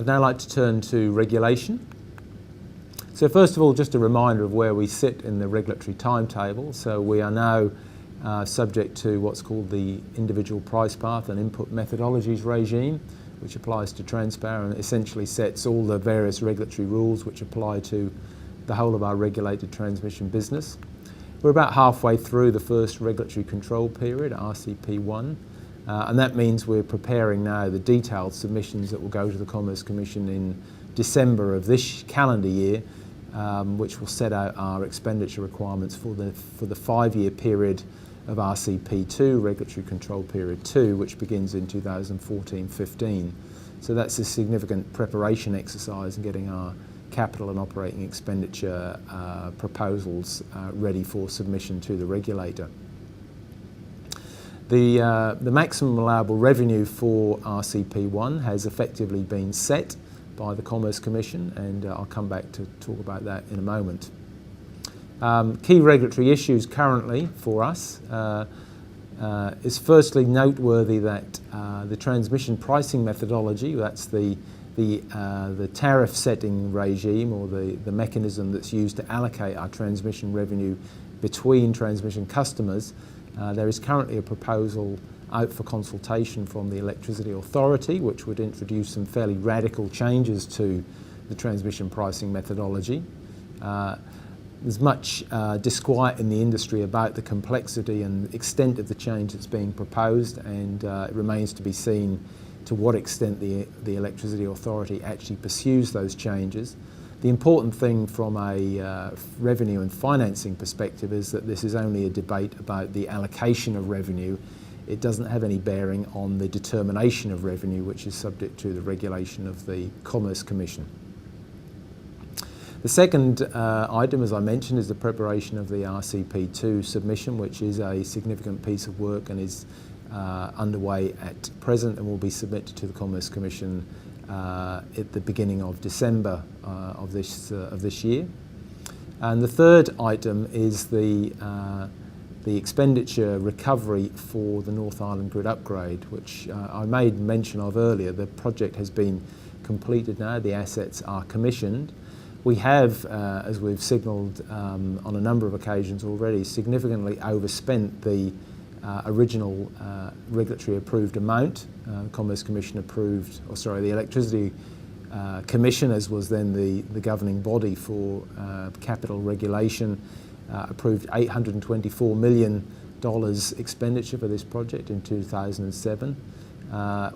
I'd now like to turn to regulation. So first of all, just a reminder of where we sit in the regulatory timetable. So we are now subject to what's called the individual price path and input methodologies regime, which applies to Transpower and essentially sets all the various regulatory rules which apply to the whole of our regulated transmission business. We're about halfway through the first regulatory control period, RCP1, and that means we're preparing now the detailed submissions that will go to the Commerce Commission in December of this calendar year, which will set out our expenditure requirements for the 5-year period of RCP2, Regulatory Control Period 2, which begins in 2014-15. So that's a significant preparation exercise in getting our capital and operating expenditure proposals ready for submission to the regulator. The maximum allowable revenue for RCP1 has effectively been set by the Commerce Commission, and I'll come back to talk about that in a moment. Key regulatory issues currently for us is firstly noteworthy that the transmission pricing methodology, that's the tariff setting regime or the mechanism that's used to allocate our transmission revenue between transmission customers, there is currently a proposal out for consultation from the Electricity Authority, which would introduce some fairly radical changes to the transmission pricing methodology. There's much disquiet in the industry about the complexity and extent of the change that's being proposed, and it remains to be seen to what extent the Electricity Authority actually pursues those changes. The important thing from a revenue and financing perspective is that this is only a debate about the allocation of revenue. It doesn't have any bearing on the determination of revenue, which is subject to the regulation of the Commerce Commission. The second item, as I mentioned, is the preparation of the RCP2 submission, which is a significant piece of work and is underway at present and will be submitted to the Commerce Commission at the beginning of December of this year. And the third item is the expenditure recovery for the North Island grid upgrade, which I made mention of earlier. The project has been completed now, the assets are commissioned. We have, as we've signalled on a number of occasions already, significantly overspent the original regulatory approved amount. The Commerce Commission approved, the Electricity Commission, as was then the governing body for capital regulation, approved $824 million expenditure for this project in 2007.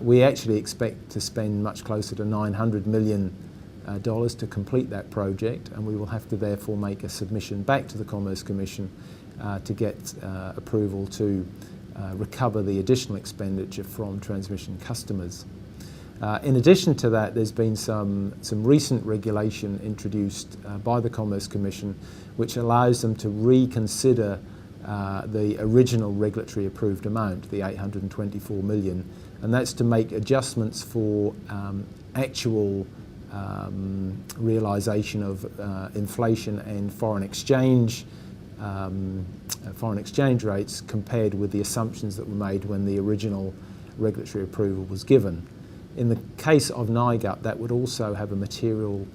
We actually expect to spend much closer to $900 million to complete that project, and we will have to therefore make a submission back to the Commerce Commission to get approval to recover the additional expenditure from transmission customers. In addition to that, there's been some recent regulation introduced by the Commerce Commission which allows them to reconsider the original regulatory approved amount, the $824 million, and that's to make adjustments for actual realisation of inflation and foreign exchange rates compared with the assumptions that were made when the original regulatory approval was given. In the case of NIGUP, that would also have a material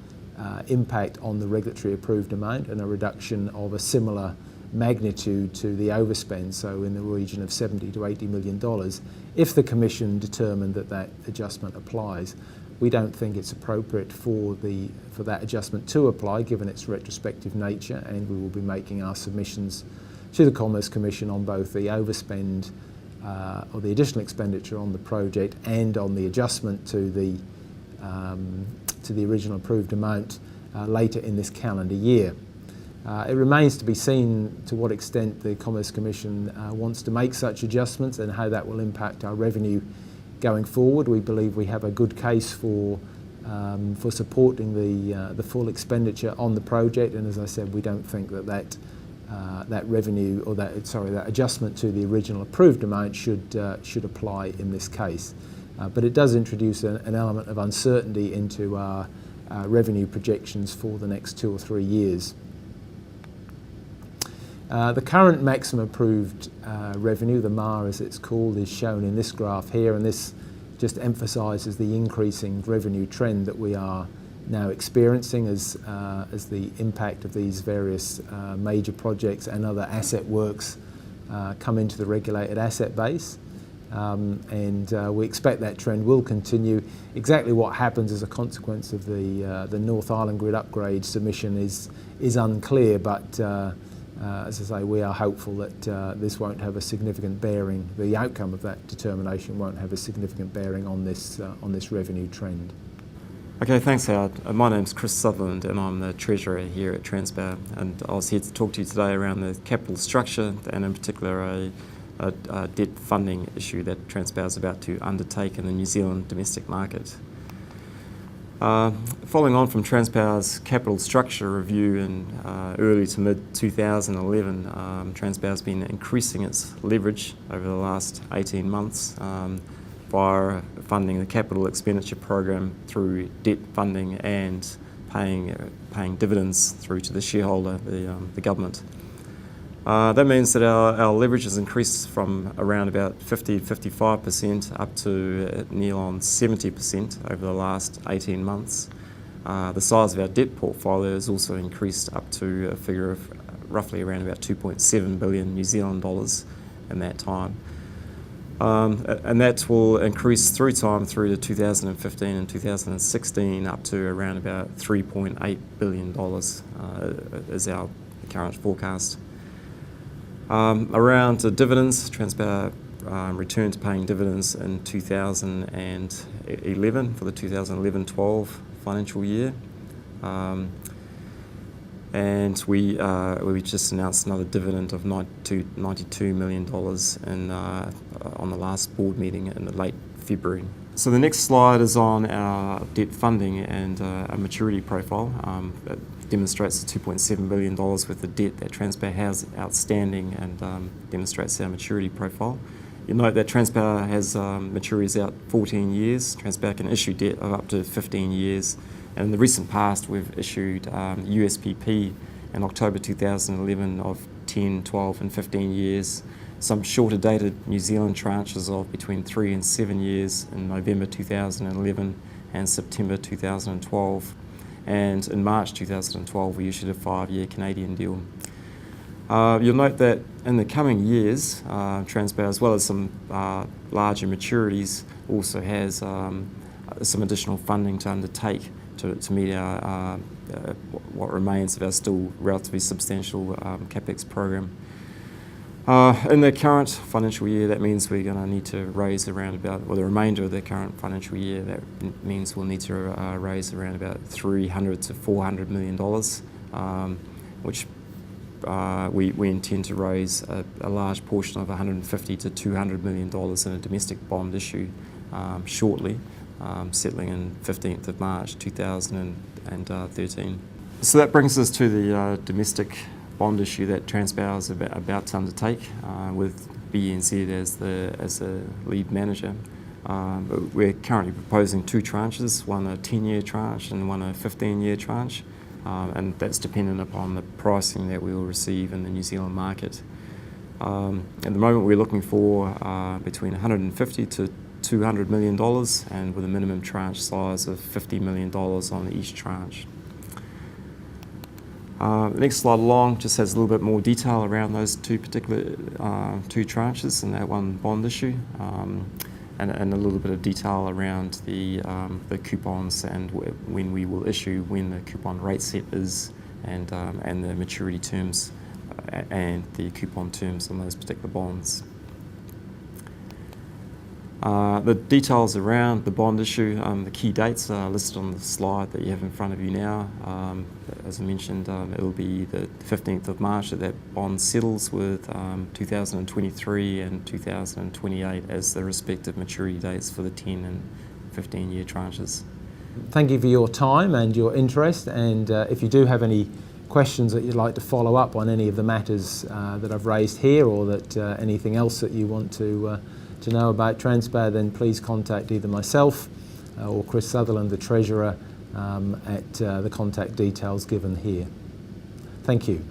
impact on the regulatory approved amount and a reduction of a similar magnitude to the overspend, so in the region of $70 to $80 million, if the Commission determined that adjustment applies. We don't think it's appropriate for that adjustment to apply, given its retrospective nature, and we will be making our submissions to the Commerce Commission on both the overspend or the additional expenditure on the project and on the adjustment to the original approved amount later in this calendar year. It remains to be seen to what extent the Commerce Commission wants to make such adjustments and how that will impact our revenue going forward. We believe we have a good case for supporting the full expenditure on the project, and as I said, we don't think that revenue or that adjustment to the original approved amount should apply in this case. But it does introduce an element of uncertainty into our revenue projections for the next 2 or 3 years. The current maximum approved revenue, the MAR as it's called, is shown in this graph here, and this just emphasises the increasing revenue trend that we are now experiencing as the impact of these various major projects and other asset works come into the regulated asset base. We expect that trend will continue. Exactly what happens as a consequence of the North Island grid upgrade submission is unclear, but as I say, we are hopeful that this won't have a significant bearing. The outcome of that determination won't have a significant bearing on this revenue trend. Okay, thanks Howard. My name's Chris Sutherland and I'm the Treasurer here at Transpower, and I was here to talk to you today around the capital structure and in particular a debt funding issue that Transpower is about to undertake in the New Zealand domestic market. Following on from Transpower's capital structure review in early to mid 2011, Transpower has been increasing its leverage over the last 18 months via funding the capital expenditure program through debt funding and paying dividends through to the shareholder, the government. That means that our leverage has increased from around about 50-55% up to near on 70% over the last 18 months. The size of our debt portfolio has also increased up to a figure of roughly around about 2.7 billion New Zealand dollars in that time. And that will increase through time through to 2015 and 2016 up to around about $3.8 billion is our current forecast. Around the dividends, Transpower returned to paying dividends in 2011 for the 2011-12 financial year. And we just announced another dividend of $92 million on the last board meeting in the late February. So the next slide is on our debt funding and a maturity profile. It demonstrates the $2.7 billion worth of debt that Transpower has outstanding and demonstrates our maturity profile. You'll note that Transpower has maturities out 14 years. Transpower can issue debt of up to 15 years. And in the recent past, we've issued USPP in October 2011 of 10, 12 and 15 years. Some shorter dated New Zealand tranches of between 3 and 7 years in November 2011 and September 2012. And in March 2012, we issued a 5-year Canadian deal. You'll note that in the coming years, Transpower, as well as some larger maturities, also has some additional funding to undertake to meet our what remains of our still relatively substantial CapEx program. In the current financial year, that means we're going to need to raise around about, or the remainder of the current financial year, that means we'll need to raise around about $300 to $400 million, which we intend to raise a large portion of $150 to $200 million in a domestic bond issue shortly, settling in 15th of March 2013. So that brings us to the domestic bond issue that Transpower is about to undertake with BNZ as the lead manager. We're currently proposing 2 tranches, one a 10-year tranche and one a 15-year tranche, and that's dependent upon the pricing that we will receive in the New Zealand market. At the moment we're looking for between $150 to $200 million and with a minimum tranche size of $50 million on each tranche. The next slide along just has a little bit more detail around those two tranches and that one bond issue, and a little bit of detail around the coupons and when we will issue, when the coupon rate set is, and the maturity terms and the coupon terms on those particular bonds. The details around the bond issue, the key dates are listed on the slide that you have in front of you now. As I mentioned, it'll be the 15th of March that bond settles, with 2023 and 2028 as the respective maturity dates for the 10 and 15-year tranches. Thank you for your time and your interest, and if you do have any questions that you'd like to follow up on any of the matters that I've raised here, or that anything else that you want to know about Transpower, then please contact either myself or Chris Sutherland, the Treasurer, at the contact details given here. Thank you.